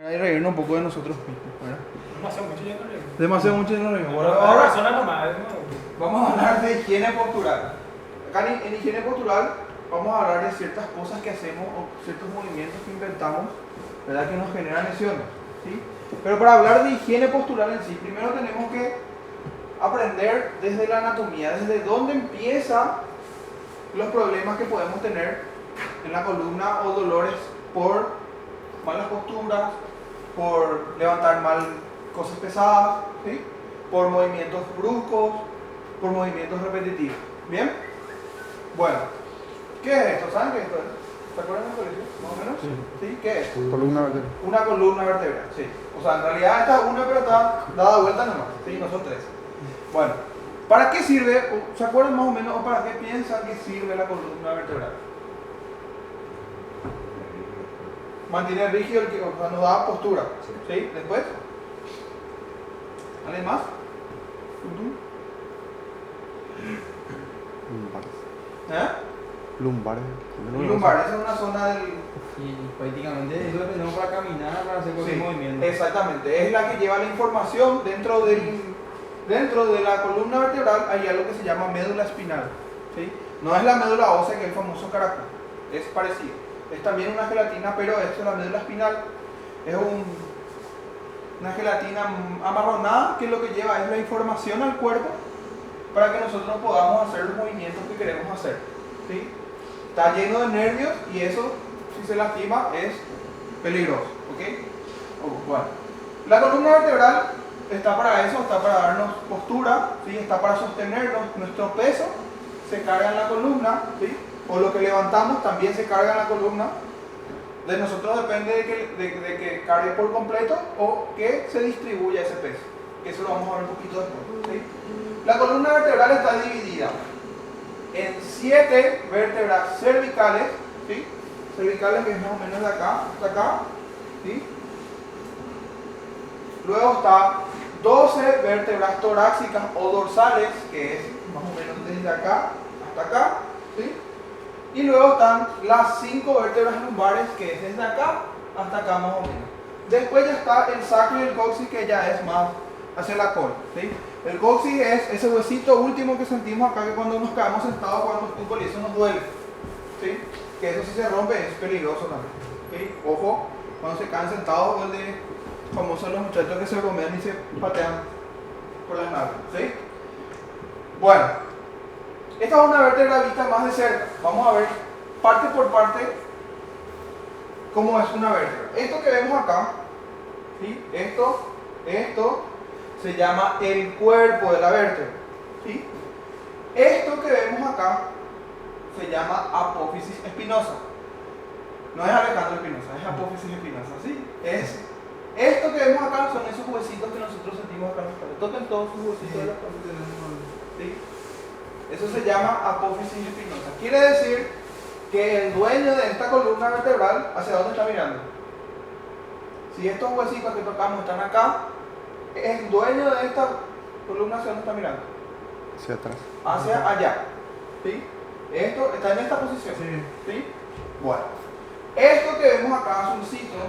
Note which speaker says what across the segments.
Speaker 1: Hay que reírnos un poco de nosotros mismos, ¿verdad?
Speaker 2: Demasiado mucho ya no le.
Speaker 1: Demasiado mucho no reímos. Bueno,
Speaker 2: Ahora
Speaker 1: ahora
Speaker 2: persona nomás,
Speaker 1: vamos a hablar de higiene postural. Acá en higiene postural vamos a hablar de ciertas cosas que hacemos o ciertos movimientos que inventamos, ¿verdad? Que nos generan lesiones, ¿sí? Pero para hablar de higiene postural en sí, primero tenemos que aprender desde la anatomía, desde dónde empiezan los problemas que podemos tener en la columna o dolores por malas posturas, por levantar mal cosas pesadas, ¿sí? Por movimientos bruscos, por movimientos repetitivos. ¿Bien? Bueno, ¿qué es esto? ¿Saben qué es esto? ¿Se acuerdan del colegio? ¿Más o menos? ¿Sí? ¿Qué es?
Speaker 3: Columna vertebral.
Speaker 1: Una columna vertebral, sí. O sea, en realidad esta es una, pero está dada vuelta nomás, ¿sí? No son tres. Bueno, ¿para qué sirve? ¿Se acuerdan más o menos o para qué piensan que sirve la columna vertebral? Mantiene rígido el que, o sea, nos da postura. ¿Sí? Después. ¿Alguien más?
Speaker 3: Lumbares.
Speaker 1: ¿Eh? Lumbar, esa es una zona del...
Speaker 4: Y prácticamente eso dependemos para caminar, para hacer cualquier
Speaker 1: Sí,
Speaker 4: movimiento.
Speaker 1: exactamente. Es la que lleva la información dentro de la columna vertebral. Hay algo que se llama médula espinal. ¿Sí? No es la médula ósea, que es el famoso caracol. Es parecido. Es también una gelatina, pero esto es la médula espinal. Es una gelatina amarronada que lo que lleva es la información al cuerpo para que nosotros podamos hacer los movimientos que queremos hacer. ¿Sí? Está lleno de nervios y eso, si se lastima, es peligroso. ¿Ok? Bueno. La columna vertebral está para eso, está para darnos postura, ¿sí? Está para sostenernos. Nuestro peso se carga en la columna, ¿sí? O lo que levantamos también se carga en la columna. De nosotros depende de que cargue por completo o que se distribuya ese peso. Eso lo vamos a ver un poquito después. ¿Sí? La columna vertebral está dividida en 7 vértebras cervicales, ¿sí? Cervicales, que es más o menos de acá hasta acá, ¿sí? Luego está 12 vértebras torácicas o dorsales, que es más o menos desde acá hasta acá, ¿sí? Y luego están las 5 vértebras lumbares, que es desde acá hasta acá más o menos. Después ya está el sacro y el coxis, que ya es más hacia la cola, ¿sí? El coxis es ese huesito último que sentimos acá, que cuando nos caemos sentados cuando fútbol y eso nos duele, ¿sí? Que eso si se rompe es peligroso también, ¿sí? Ojo, cuando se caen sentados, el de famosos los muchachos que se bromean y se patean por las nalgas, ¿sí? Bueno, esta es una vértebra vista más de cerca. Vamos a ver parte por parte cómo es una vértebra. Esto que vemos acá, ¿sí? Esto se llama el cuerpo de la vértebra, ¿sí? Esto que vemos acá se llama apófisis espinosa. No es Alejandro Espinosa, es apófisis espinosa, ¿sí? Esto que vemos acá son esos huesitos que nosotros sentimos acá en la espalda. Toquen todos sus huesitos de la espalda, ¿sí? Eso se llama apófisis espinosa. Quiere decir que el dueño de esta columna vertebral, ¿hacia dónde está mirando? Si estos huesitos que tocamos están acá, el dueño de esta columna, ¿hacia dónde está mirando?
Speaker 3: Hacia atrás.
Speaker 1: Hacia allá. ¿Sí? Esto está en esta posición. ¿Sí? Bueno. Esto que vemos acá, azulcito,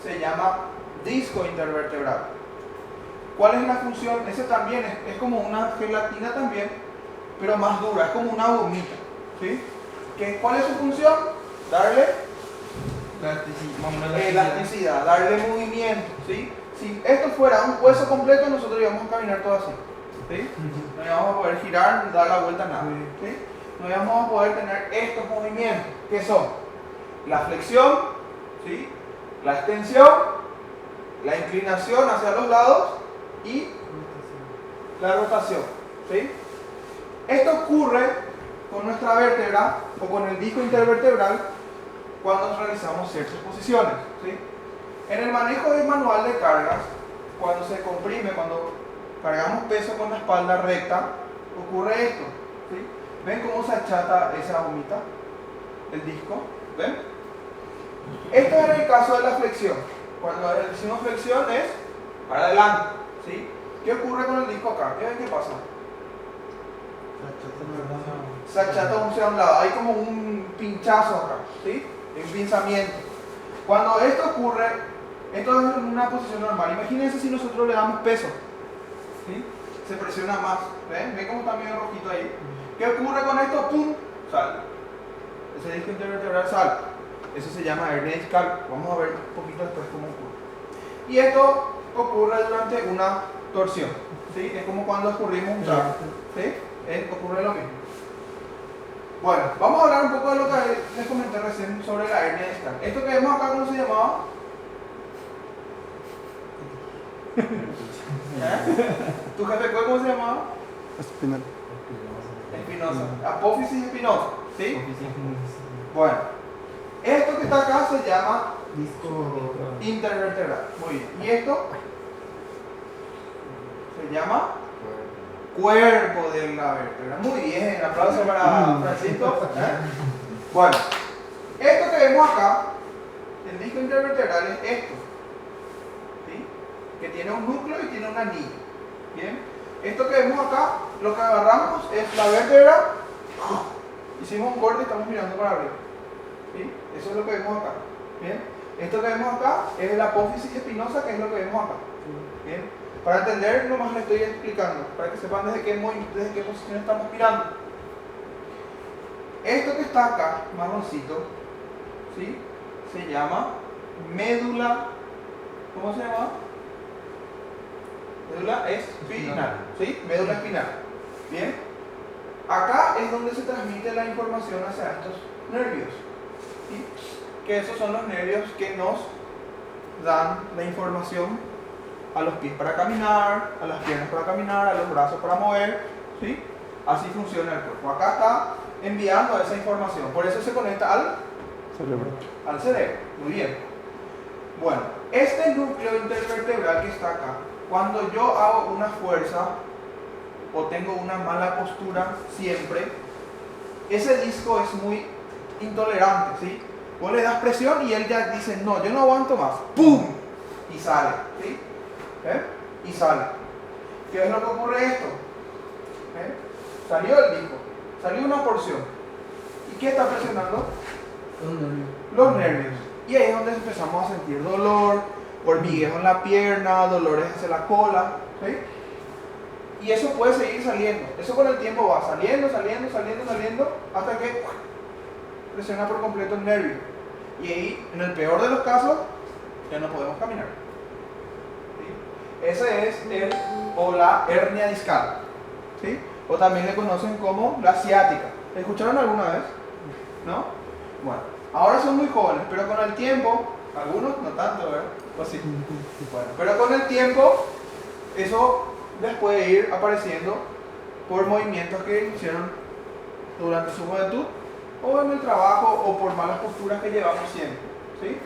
Speaker 1: se llama disco intervertebral. ¿Cuál es la función? Ese también es como una gelatina también, pero más dura, es como una gomita, ¿sí? ¿Cuál es su función? Darle elasticidad, darle movimiento, ¿sí? Si esto fuera un hueso completo, nosotros íbamos a caminar todo así, ¿sí? No íbamos a poder girar, dar la vuelta, nada, ¿sí? No íbamos a poder tener estos movimientos, que son la flexión, ¿sí? La extensión, la inclinación hacia los lados y la rotación, ¿sí? Esto ocurre con nuestra vértebra o con el disco intervertebral cuando realizamos ciertas posiciones, ¿sí? En el manejo del manual de cargas, cuando se comprime, cuando cargamos peso con la espalda recta, ocurre esto, ¿sí? ¿Ven cómo se achata esa gomita? El disco, ¿ven? Esto es el caso de la flexión. Cuando decimos flexión es para adelante, ¿sí? ¿Qué ocurre con el disco acá? ¿Qué pasa? Se achata hacia un lado, hay como un pinchazo acá, ¿sí? Un pinzamiento. Cuando esto ocurre, Esto es en una posición normal. Imagínense si nosotros le damos peso. ¿Sí? Se presiona más. ¿Ven? ¿Ven cómo está medio rojito ahí? ¿Qué ocurre con esto? ¡Pum! Sale. Ese disco intervertebral sale. Eso se llama hernia discal. Vamos a ver un poquito después cómo ocurre. Y esto ocurre durante una torsión. ¿Sí? Es como cuando escurrimos un trago. ¿Sí? Ocurre lo mismo. Bueno, vamos a hablar un poco de lo que les comenté recién sobre la hernia discal. Esto que vemos acá, ¿cómo se llamaba? ¿Tu jefe cómo se llamaba?
Speaker 2: Espinal.
Speaker 1: Espinosa. Apófisis espinosa. ¿Sí? Bueno, esto que está acá se llama
Speaker 4: Disco
Speaker 1: intervertebral. Muy bien. ¿Y esto? Se llama cuerpo de la vértebra. Muy bien, aplauso para Francisco. Bueno, esto que vemos acá, el disco intervertebral es esto, ¿sí? Que tiene un núcleo y tiene un anillo. Bien, esto que vemos acá, lo que agarramos es la vértebra, hicimos un corte y estamos mirando para arriba. ¿Sí? Eso es lo que vemos acá. Bien, esto que vemos acá es la apófisis espinosa, que es lo que vemos acá. Bien. Para entender, nomás le estoy explicando, para que sepan desde qué posición estamos mirando. Esto que está acá, marroncito, ¿sí? Se llama médula. ¿Cómo se llama? Médula espinal. ¿Sí? Médula espinal. Bien. Acá es donde se transmite la información hacia estos nervios. ¿Sí? Que esos son los nervios que nos dan la información a los pies para caminar, a las piernas para caminar, a los brazos para mover, ¿sí? Así funciona el cuerpo. Acá está enviando esa información, por eso se conecta al cerebro. Muy bien. Bueno, este núcleo intervertebral que está acá, cuando yo hago una fuerza o tengo una mala postura siempre, ese disco es muy intolerante, ¿sí? Vos le das presión y él ya dice, no, yo no aguanto más. ¡Pum! Y sale, ¿sí? Y sale. ¿Qué es lo que ocurre esto? Salió el disco, salió una porción. ¿Y qué está presionando? Los nervios. Y ahí es donde empezamos a sentir dolor, hormigueo en la pierna, dolores hacia la cola. ¿Sí? Y eso puede seguir saliendo. Eso con el tiempo va saliendo, hasta que presiona por completo el nervio. Y ahí, en el peor de los casos, ya no podemos caminar. Ese es la hernia discal, ¿sí? O también le conocen como la ciática. ¿La escucharon alguna vez? ¿No? Bueno, ahora son muy jóvenes, pero con el tiempo, algunos no tanto, ¿verdad? Pues sí. Bueno, pero con el tiempo, eso les puede ir apareciendo por movimientos que hicieron durante su juventud, o en el trabajo, o por malas posturas que llevamos siempre, ¿sí?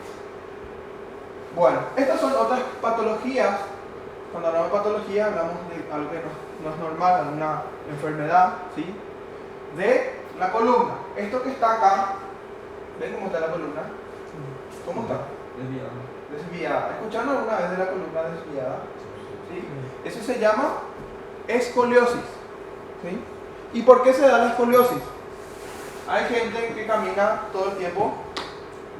Speaker 1: Bueno, estas son otras patologías. Cuando hablamos de patología hablamos de algo que no es normal, alguna enfermedad, ¿sí? De la columna. Esto que está acá, ¿ven cómo está la columna? ¿Cómo está? Desviada. ¿Escucharon alguna vez de la columna desviada? ¿Sí? Eso se llama escoliosis. ¿Sí? ¿Y por qué se da la escoliosis? Hay gente que camina todo el tiempo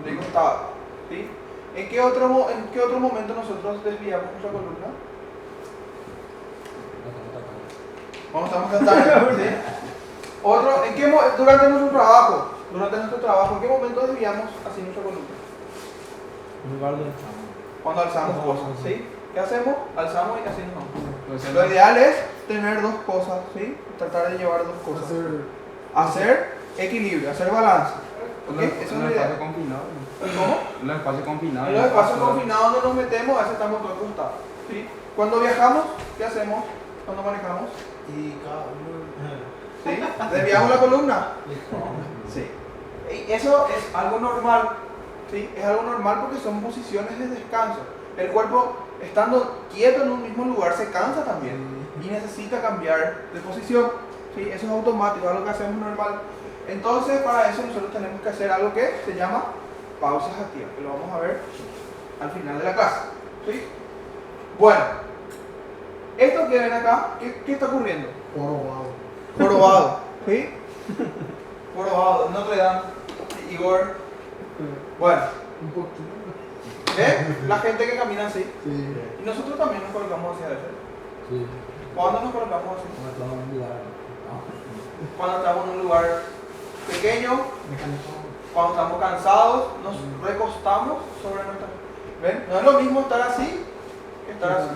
Speaker 1: de costado. ¿Sí? ¿En qué otro momento nosotros desviamos nuestra columna? Estamos cantando, ¿sí? Durante nuestro trabajo, ¿en qué momento desviamos así nuestra columna? Cuando alzamos cosas, ¿sí? ¿Qué hacemos? Alzamos y así nos vamos. Lo ideal es tener dos cosas, ¿sí? Tratar de llevar dos cosas. Hacer equilibrio, hacer balance. ¿Okay? Eso es lo ideal. ¿Cómo?
Speaker 4: Los espacios confinados.
Speaker 1: En los espacios confinados donde nos metemos, a veces estamos todos acostados, ¿sí? Cuando viajamos, ¿qué hacemos? Cuando manejamos,
Speaker 3: Y cada uno.
Speaker 1: ¿sí? Desviamos la columna. Sí. Y eso es algo normal, ¿sí? Es algo normal porque son posiciones de descanso. El cuerpo, estando quieto en un mismo lugar, se cansa también y necesita cambiar de posición, ¿sí? Eso es automático, es algo que hacemos normal. Entonces, para eso nosotros tenemos que hacer algo que se llama pausas activas, que lo vamos a ver al final de la clase, ¿sí? Bueno, esto que ven acá, ¿qué está ocurriendo? Jorobado, ¿sí? Jorobado, Notre Dame, Igor. Bueno, ¿Ven? La gente que camina así.
Speaker 2: Sí.
Speaker 1: Y nosotros también nos colocamos así a veces.
Speaker 2: Sí.
Speaker 1: ¿Cuándo nos colocamos así?
Speaker 2: Como todo en un lugar.
Speaker 1: Cuando estamos en un lugar pequeño, cuando estamos cansados, nos recostamos sobre nuestra... ¿Ven? No es lo mismo estar así que estar así.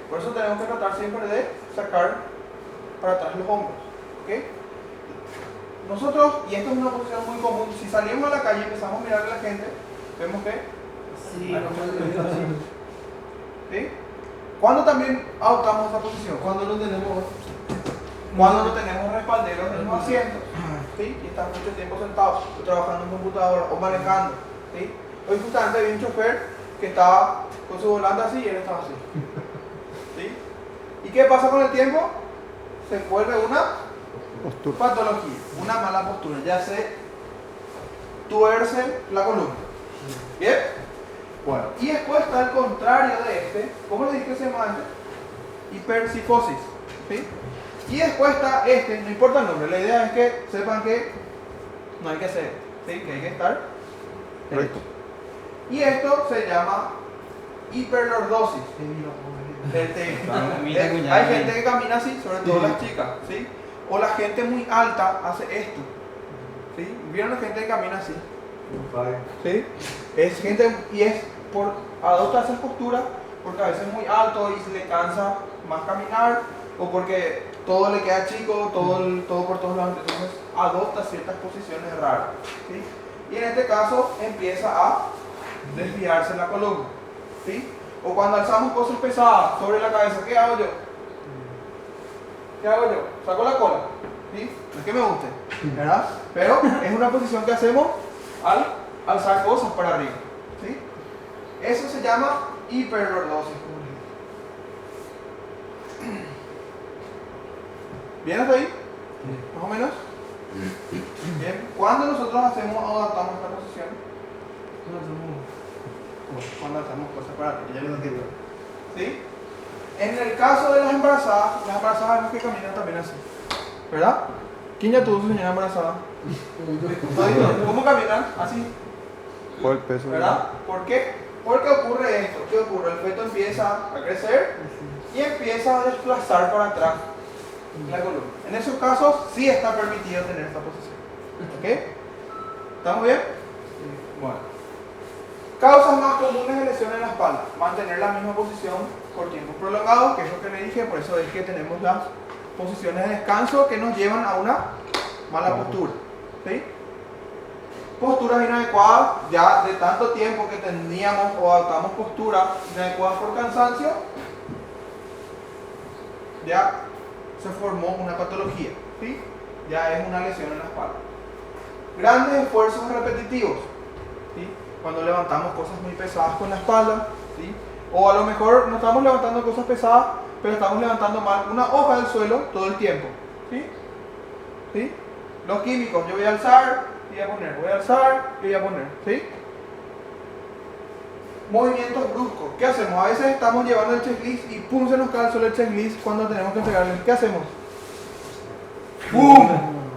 Speaker 1: Por eso tenemos que tratar siempre de sacar para atrás los hombros. ¿Ok? Nosotros, y esto es una posición muy común, si salimos a la calle y empezamos a mirar a la gente, vemos que...
Speaker 2: Sí,
Speaker 1: ¿Sí? ¿Cuándo también adoptamos esa posición?
Speaker 2: Cuando no tenemos.
Speaker 1: Cuando no tenemos respalderos en los asientos, ¿sí? Y estamos mucho tiempo sentados, o trabajando en computadora, o manejando, ¿sí? Hoy justamente vi un chofer que estaba con su volante así y él estaba así, ¿sí? ¿Y qué pasa con el tiempo? Se vuelve una patología, una mala postura, ya se tuerce la columna. ¿Bien? Bueno, y después está el contrario de este. ¿Cómo lo dije que se llama este? Hipercifosis, ¿sí? Y después está este, no importa el nombre, la idea es que sepan que no hay que hacer, ¿sí? Que hay que estar recto. Y esto se llama hiperlordosis. Hay gente que camina así, sobre todo las chicas, ¿sí? O la gente muy alta hace esto, ¿sí? ¿Vieron la gente que camina así? ¿Sí? Es gente, y es por adopta esas posturas porque a veces es muy alto y se le cansa más caminar, o porque todo le queda chico, todo por todos lados, entonces adopta ciertas posiciones raras, ¿sí? Y en este caso empieza a desviarse la columna, ¿sí? O cuando alzamos cosas pesadas sobre la cabeza, ¿qué hago yo? ¿Qué hago yo? Saco la cola, ¿sí? No es que me guste, ¿verdad? Pero es una posición que hacemos al alzar cosas para arriba, ¿sí? Eso se llama hiperlordosis. ¿Bien hasta ahí? ¿Más o menos? Bien. ¿Cuándo nosotros hacemos o adaptamos esta posición? Cuando hacemos cosas para arriba, ya lo entiendo. ¿Sí? En el caso de las embarazadas vemos que caminan también así, ¿verdad? ¿Quién ya tuvo su señora embarazada? ¿Cómo caminan? Así.
Speaker 3: Por el peso.
Speaker 1: ¿Verdad? ¿Por qué? Porque ocurre esto. ¿Qué ocurre? El feto empieza a crecer y empieza a desplazar para atrás la columna. En esos casos sí está permitido tener esta posición. ¿Ok? ¿Estamos bien? Bueno. Causas más comunes de lesión en la espalda. Mantener la misma posición por tiempos prolongados, que es lo que le dije, por eso es que tenemos las posiciones de descanso que nos llevan a una mala postura. ¿Sí? Posturas inadecuadas, ya de tanto tiempo que teníamos o adoptamos posturas inadecuadas por cansancio, ya se formó una patología, ¿sí? Ya es una lesión en la espalda. Grandes esfuerzos repetitivos, ¿sí? Cuando levantamos cosas muy pesadas con la espalda, ¿sí? O a lo mejor no estamos levantando cosas pesadas, pero estamos levantando mal una hoja del suelo todo el tiempo, ¿sí? ¿Sí? Los químicos, yo voy a alzar y voy a poner, voy a alzar y voy a poner, ¿sí? Movimientos bruscos, ¿qué hacemos? A veces estamos llevando el checklist y pum, se nos cae al suelo el checklist cuando tenemos que entregarle. ¿Qué hacemos? ¡Pum!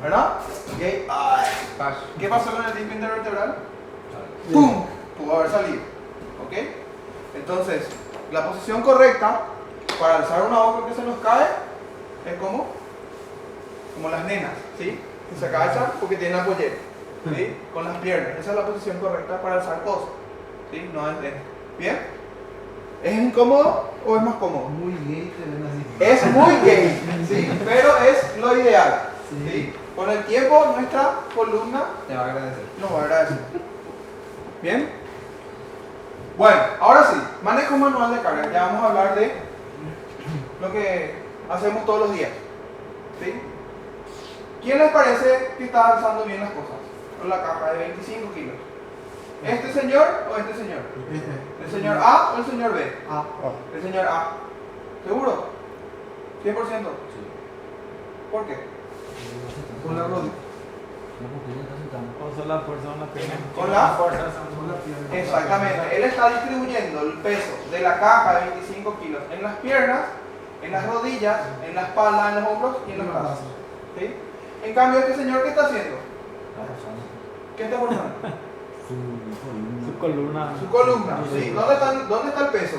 Speaker 1: ¿Verdad? ¿Okay? ¿Qué pasó con el disco intervertebral? ¡Pum! Pudo haber salido, ¿ok? Entonces, la posición correcta para alzar una hoja que se nos cae es como las nenas, ¿sí? Que se agachan porque tienen la pollera, ¿sí? Con las piernas. Esa es la posición correcta para alzar cosas, ¿sí? No es de... ¿Bien? ¿Es incómodo o es más cómodo?
Speaker 2: Muy gay tener así.
Speaker 1: Es muy gay, ¿sí? Pero es lo ideal, ¿sí? Con el tiempo nuestra columna
Speaker 4: Te va a agradecer.
Speaker 1: nos va a agradecer. ¿Bien? Bueno, ahora sí, manejo manual de carga. Ya vamos a hablar de lo que hacemos todos los días, ¿sí? ¿Quién les parece que está alzando bien las cosas? Con la caja de 25 kilos. ¿Este señor o este señor? ¿El señor A o el señor B? El señor A. ¿Seguro? ¿100%?
Speaker 2: Sí.
Speaker 1: ¿Por qué?
Speaker 2: Con la rodilla.
Speaker 5: Con la fuerza de la pierna.
Speaker 1: Con la
Speaker 5: fuerza.
Speaker 2: Con la pierna.
Speaker 1: Exactamente. Él está distribuyendo el peso de la caja de 25 kilos en las piernas, en las rodillas, en la espalda, en los hombros y en los brazos. ¿Sí? En cambio, este señor, ¿qué está haciendo? ¿Qué está forzando?
Speaker 2: Su
Speaker 5: columna.
Speaker 1: Su columna, ¿sí? ¿Dónde está el peso?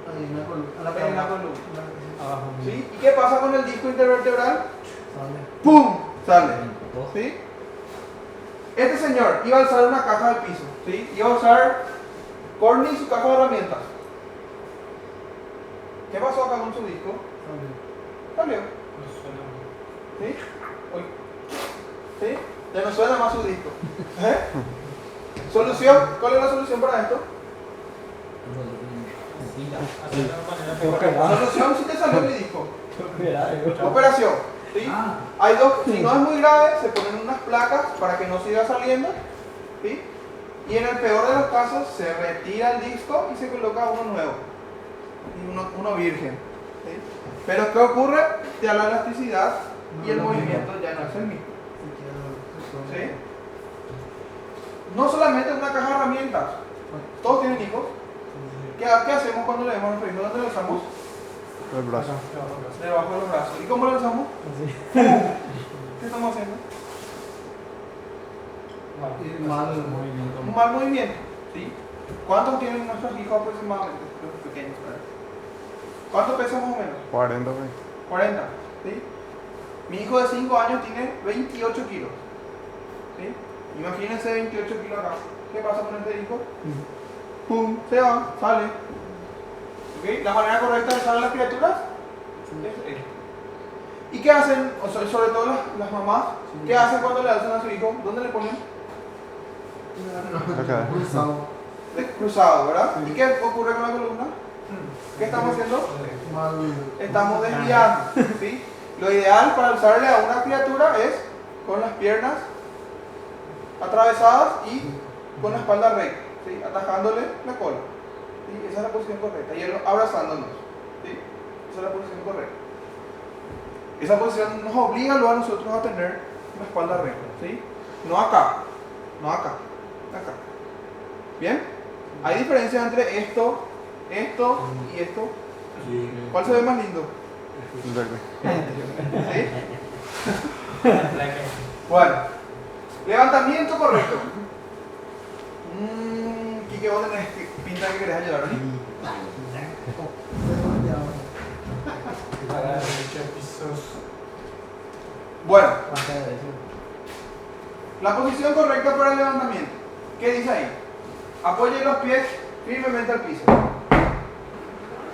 Speaker 2: Ahí en la columna.
Speaker 1: En la columna.
Speaker 5: Abajo.
Speaker 1: ¿Sí? ¿Y qué pasa con el disco intervertebral?
Speaker 2: Sale.
Speaker 1: ¡Pum! Sale. ¿Sí? Este señor iba a alzar una caja del piso, ¿sí? Iba a usar Corny y su caja de herramientas. ¿Qué pasó acá con su disco?
Speaker 2: Sale.
Speaker 1: Salió. ¿Sí? Uy. ¿Sí? Ya no suena más su disco. ¿Eh? ¿Solución? ¿Cuál es la solución para esto? Solución si te salió mi disco. Operación. ¿Sí? Hay dos, si no es muy grave, se ponen unas placas para que no siga saliendo. ¿Sí? Y en el peor de los casos, se retira el disco y se coloca uno nuevo. Y uno virgen. ¿Sí? Pero ¿qué ocurre? Ya la elasticidad y el movimiento ya no es el mismo. ¿Sí? No solamente una caja de herramientas. Todos tienen hijos. ¿Qué hacemos cuando le demos nuestro hijo? ¿Dónde lo usamos?
Speaker 3: El brazo.
Speaker 1: Debajo de los brazos. ¿Y cómo lo usamos? ¿Qué estamos haciendo?
Speaker 2: Mal
Speaker 1: Un mal movimiento. ¿Sí? ¿Cuántos tienen nuestros hijos aproximadamente? Los pequeños. ¿Verdad? ¿Cuánto pesan más o menos?
Speaker 3: 40, güey.
Speaker 1: 40. ¿Sí? Mi hijo de 5 años tiene 28 kilos. ¿Sí? Imagínense 28 kilos acá. ¿Qué pasa con este disco? ¡Pum! Se va, sale. ¿Ok? La manera correcta de usar las criaturas es esta. ¿Y qué hacen? O sea, sobre todo las mamás, ¿qué hacen cuando le alzan a su hijo? ¿Dónde le ponen?
Speaker 3: Acá.
Speaker 2: cruzado.
Speaker 1: Cruzado, ¿verdad? ¿Y qué ocurre con la columna? ¿Qué estamos haciendo?
Speaker 2: Mal.
Speaker 1: Estamos desviando. ¿Sí? Lo ideal para alzarle a una criatura es con las piernas atravesadas y con la espalda recta, ¿sí? Atajándole la cola. ¿Sí? Esa es la posición correcta. Y él abrazándonos. ¿Sí? Esa es la posición correcta. Esa posición nos obliga luego a nosotros a tener la espalda recta. ¿Sí? No acá. No acá. Acá. ¿Bien? Hay diferencias entre esto y esto. ¿Cuál se ve más lindo?
Speaker 3: El verde.
Speaker 1: ¿Sí? Bueno, levantamiento correcto. Quique, vos tenés pinta que querés ayudar, ¿no? Bueno, la posición correcta para el levantamiento. ¿Qué dice ahí? Apoye los pies firmemente al piso.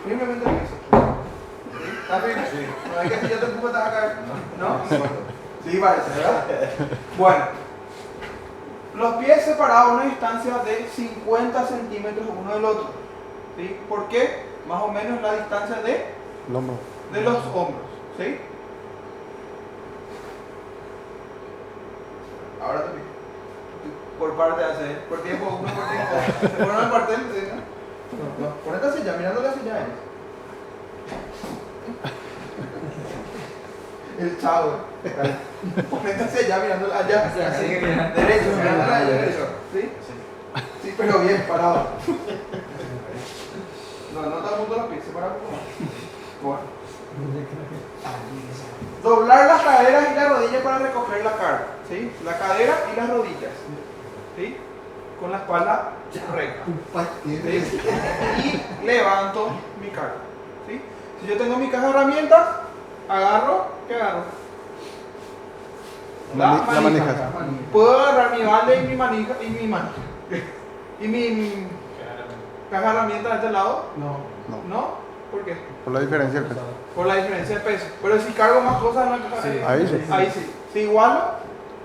Speaker 1: Firmemente al piso. ¿Sí? ¿Está firme? Sí. No es que si yo te empujo te vas a caer. ¿No? Sí, parece, ¿verdad? Bueno, los pies separados a una distancia de 50 centímetros uno del otro. ¿Sí? ¿Por qué? Más o menos la distancia de
Speaker 3: El hombro.
Speaker 1: los hombros. ¿Sí? Ahora también. Por parte hace, por tiempo, uno por tiempo. Se ponen al cuartel, ¿sí? ¿No? Ponete hacia allá, mirándole hacia allá. El chavo. Ponete hacia allá, mirándole allá. Así, derecho, mirándole allá, derecho. ¿Sí? Sí, pero bien parado. No todo el mundo los pies, separa un poco más. Bueno. Doblar las caderas y las rodillas para recoger la carga. ¿Sí? La cadera y las rodillas. ¿Sí? Con la espalda recta. ¿Sí? Y levanto mi carga. ¿Sí? Si yo tengo mi caja de herramientas, agarro, ¿qué agarro?
Speaker 3: La manija.
Speaker 1: Puedo agarrar mi balde y mi manija y mi caja de herramientas de este lado.
Speaker 2: No.
Speaker 1: ¿No? ¿Por qué?
Speaker 3: Por la diferencia del peso.
Speaker 1: Por la diferencia de peso. Pero si cargo más cosas en la caja de
Speaker 3: Ahí sí.
Speaker 1: ahí sí. Si igualo,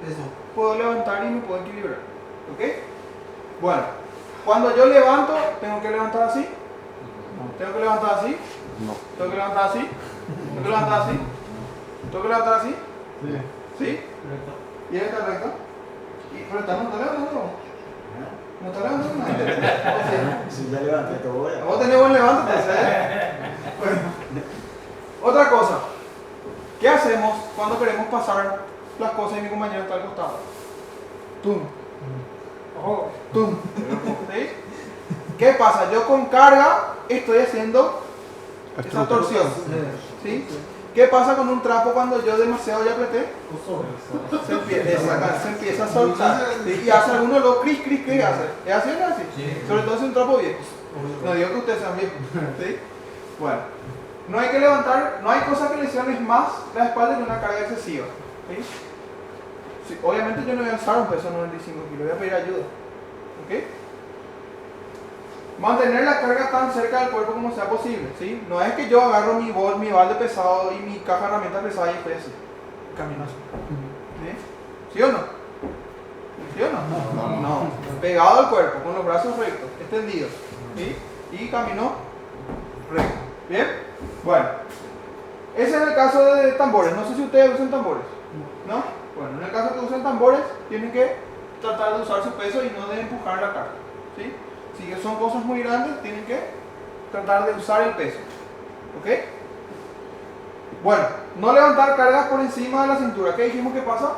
Speaker 2: Eso.
Speaker 1: puedo levantar y me puedo equilibrar. ¿Ok? Bueno, cuando yo levanto, ¿tengo que levantar así? ¿Tengo que levantar así?
Speaker 3: No.
Speaker 1: ¿Tengo que levantar así? ¿Tengo que levantar así? ¿Tengo que levantar así?
Speaker 2: Sí.
Speaker 1: ¿Sí? ¿Y él está recto? ¿Pero está levantando? ¿No está levantando?
Speaker 6: Si ya levanté todo ya.
Speaker 1: Vamos a tener buen levante, Bueno. Otra cosa. ¿Qué hacemos cuando queremos pasar las cosas y mi compañero está al costado? ¡Tum! Ojo, ¡tum! ¿Sí? ¿Qué pasa? Yo con carga estoy haciendo esa torsión. ¿Sí? ¿Qué pasa con un trapo cuando yo demasiado ya apreté? Se empieza a soltar. ¿Sí? Y hace alguno lo cris, hace. ¿Es así o no es así?
Speaker 2: Sí.
Speaker 1: Sobre todo si es un trapo viejo. No digo que ustedes sean viejos. ¿Sí? Bueno, no hay que levantar, no hay cosa que lesiones más la espalda que una carga excesiva. ¿Sí? Sí, obviamente yo no voy a alzar un peso de 95 kilos, voy a pedir ayuda. ¿Ok? Mantener la carga tan cerca del cuerpo como sea posible, ¿sí? No es que yo agarro mi balde pesado y mi caja de herramientas pesada y estoy así, camino así. ¿Sí? ¿Sí o no? ¿Sí o no? No. Pegado al cuerpo, con los brazos rectos, extendidos, ¿sí? Y camino recto. ¿Bien? Bueno, ese es el caso de tambores. No sé si ustedes usan tambores, ¿no? Bueno, en el caso que usen tambores, tienen que tratar de usar su peso y no de empujar la carga, ¿sí? Si son cosas muy grandes, tienen que tratar de usar el peso. ¿Ok? Bueno, no levantar cargas por encima de la cintura. ¿Qué dijimos que pasa?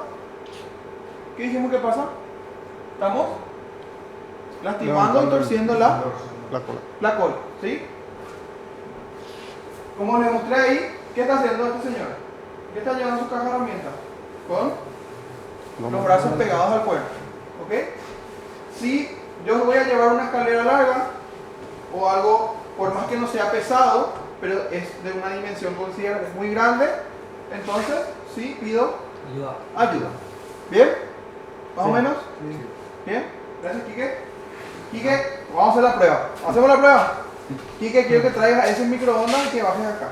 Speaker 1: ¿Qué dijimos que pasa? ¿Estamos? Lastimando y torciendo la cola. ¿Sí? Como les mostré ahí, ¿qué está haciendo esta señora? ¿Qué está llevando su caja de herramientas? Con los brazos pegados al cuerpo. ¿Ok? Si yo voy a llevar una escalera larga o algo, por más que no sea pesado, pero es de una dimensión considerable, es muy grande, entonces sí pido ayuda. ¿Bien? ¿Más o menos?
Speaker 2: Sí.
Speaker 1: ¿Bien? Gracias, Quique. Quique, vamos a hacer la prueba. ¿Hacemos la prueba? Quique, quiero que traigas ese microondas y que bajes acá.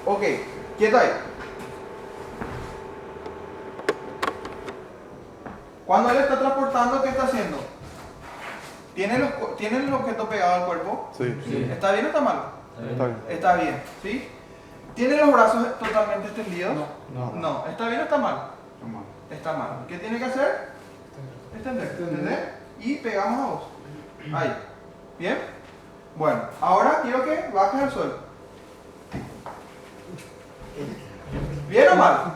Speaker 1: Ok, quieto ahí. Cuando él está transportando, ¿qué está haciendo? ¿Tiene el objeto pegado al cuerpo?
Speaker 3: Sí.
Speaker 1: ¿Está bien o está mal?
Speaker 3: Está bien.
Speaker 1: Está bien, ¿sí? ¿Tiene los brazos totalmente extendidos?
Speaker 2: No.
Speaker 1: ¿Está bien o está mal? Está mal. ¿Qué tiene que hacer? Extender. Y pegamos a vos. Ahí. ¿Bien? Bueno, ahora quiero que bajes al suelo. ¿Bien o mal?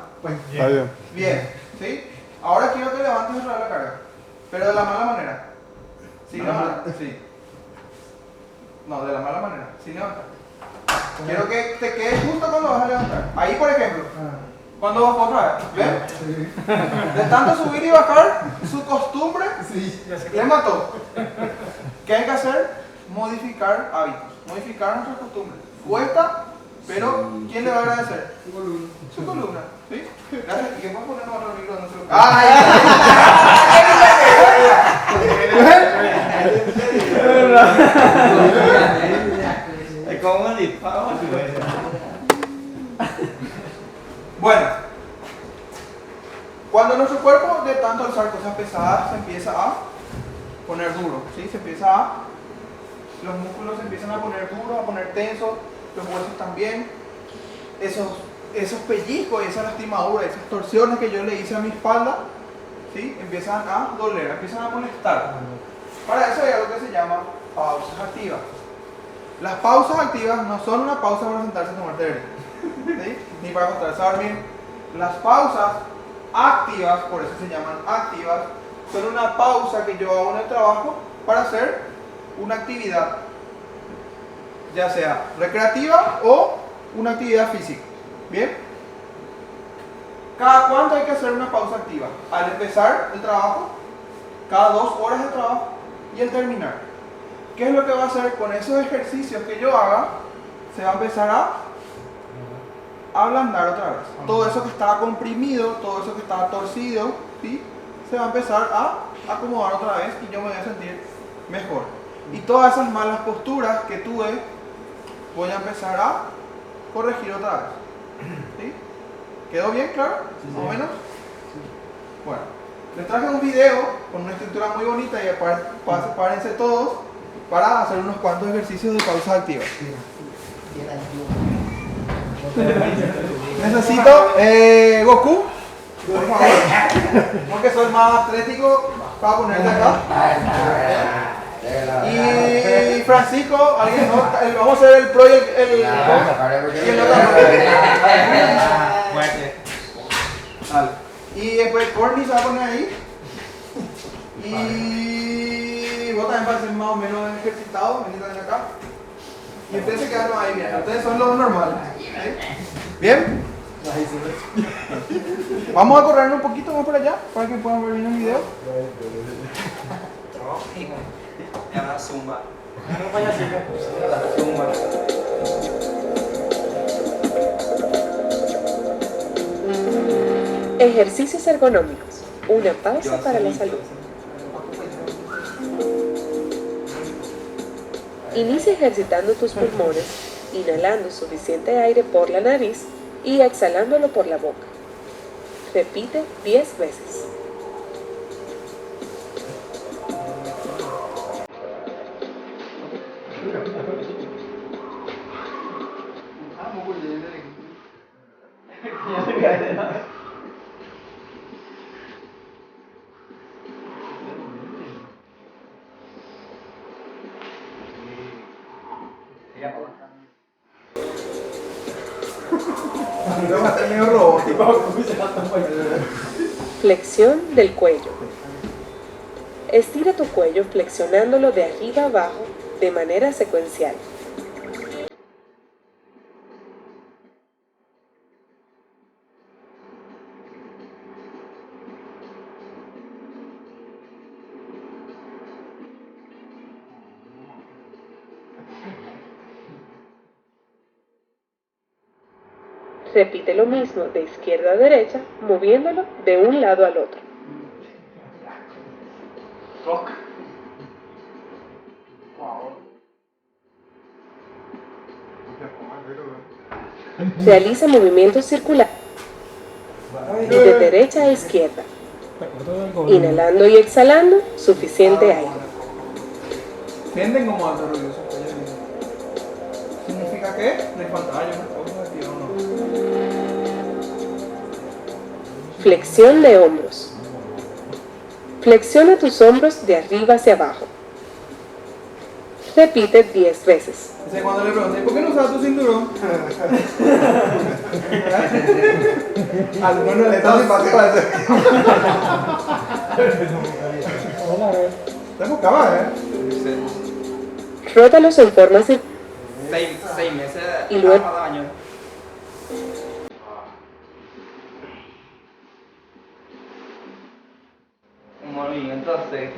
Speaker 3: Está bien.
Speaker 1: Bien, ¿sí? Ahora quiero que levantes otra vez la carga, pero de la mala manera. ¿Sí levanta? Sí. No, de la mala manera. ¿Sí levanta? Quiero que te quedes justo cuando vas a levantar. Ahí, por ejemplo, cuando vas otra vez. ¿Ven?
Speaker 2: Sí.
Speaker 1: De tanto subir y bajar, su costumbre
Speaker 2: Sí.
Speaker 1: le mató. ¿Qué hay que hacer? Modificar hábitos, modificar nuestras costumbres. Cuesta, pero ¿quién le va a agradecer? Su columna, ¿sí? Gracias. ¿Y qué puedes poner otro libro donde se lo...
Speaker 6: Es como un disparo.
Speaker 1: Bueno, cuando nuestro cuerpo de tanto alzar cosas pesadas se empieza a poner duro, ¿sí? Los músculos se empiezan a poner duros, a poner tensos, los huesos también. Esos pellizcos y esas lastimaduras, esas torsiones que yo le hice a mi espalda, ¿sí? Empiezan a doler, empiezan a molestar. Para eso hay algo que se llama pausas activas. Las pausas activas no son una pausa para sentarse a tomar té, ¿sí? Ni para acostarse a dormir. Las pausas activas, por eso se llaman activas, son una pausa que yo hago en el trabajo para hacer una actividad, ya sea recreativa o una actividad física. ¿Bien? ¿Cada cuánto hay que hacer una pausa activa? Al empezar el trabajo, cada 2 horas de trabajo y al terminar. ¿Qué es lo que va a hacer con esos ejercicios que yo haga? Se va a empezar a ablandar otra vez. Todo eso que estaba comprimido, todo eso que estaba torcido, ¿sí? Se va a empezar a acomodar otra vez y yo me voy a sentir mejor. Y todas esas malas posturas que tuve, voy a empezar a corregir otra vez. ¿Sí? ¿Quedó bien claro? ¿Más o menos? Bueno, les traje un video con una estructura muy bonita y párense todos para hacer unos cuantos ejercicios de pausas activas. Necesito Goku, por favor, porque soy más atlético, para ponerte acá. Y Francisco, alguien no, vamos a hacer el pro y el Dale. Y después Corny se va a poner ahí. Y vos también pareces más o menos ejercitado, venís también acá. Y ustedes se quedan ahí, bien. Ustedes son los normales. ¿Sí? ¿Bien? Vamos a correr un poquito más por allá para que puedan ver bien el video.
Speaker 4: Ya zumba.
Speaker 5: Ejercicios ergonómicos. Una pausa para la salud. Inicia ejercitando tus pulmones, inhalando suficiente aire por la nariz y exhalándolo por la boca. Repite 10 veces.
Speaker 1: Va a estar medio robótico.
Speaker 5: Flexión del cuello. Estira tu cuello flexionándolo de arriba a abajo de manera secuencial. Repite lo mismo de izquierda a derecha, moviéndolo de un lado al otro. Realiza movimientos circulares de derecha a izquierda, inhalando y exhalando suficiente aire.
Speaker 1: ¿Sienten cómo anda orgulloso? ¿Significa qué? No hay pantalla, no
Speaker 5: Flexión de hombros. Flexiona tus hombros de arriba hacia abajo. Repite 10 veces.
Speaker 1: Ese cuando le pregunté, ¿por qué no usas tu cinturón? Alguno le está simpático a ese. Te buscaba,
Speaker 5: Rótalos en forma circular
Speaker 4: 6 meses
Speaker 5: y luego
Speaker 4: cada año. Un movimiento así.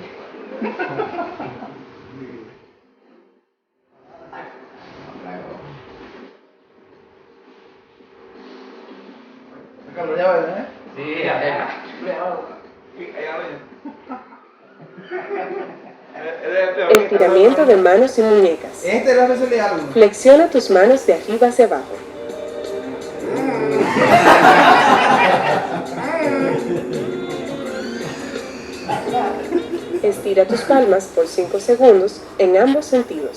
Speaker 1: Carlos, ya ves, ¿eh?
Speaker 4: Sí, allá.
Speaker 5: estiramiento de manos y muñecas.
Speaker 1: Este era la especialidad de uno.
Speaker 5: Flexiona tus manos de arriba hacia abajo. Estira tus palmas por 5 segundos en ambos sentidos.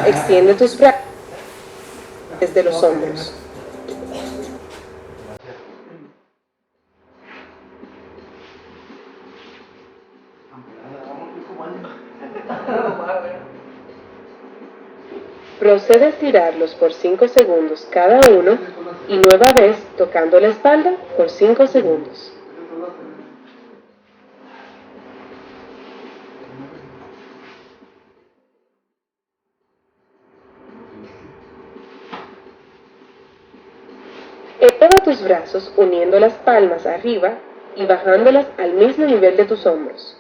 Speaker 5: Extiende tus brazos desde los hombros. Procede a estirarlos por 5 segundos cada uno y nueva vez tocando la espalda por 5 segundos. Eleva tus brazos uniendo las palmas arriba y bajándolas al mismo nivel de tus hombros.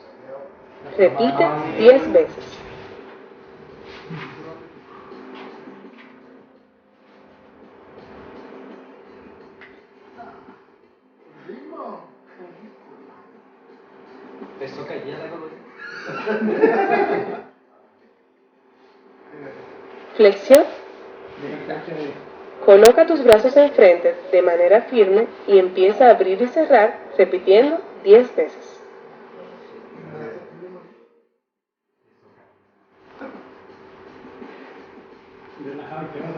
Speaker 5: Repite 10 veces.
Speaker 4: Eso caía la columna.
Speaker 5: Flexión. Coloca tus brazos enfrente de manera firme y empieza a abrir y cerrar repitiendo 10 veces.
Speaker 2: Ay, qué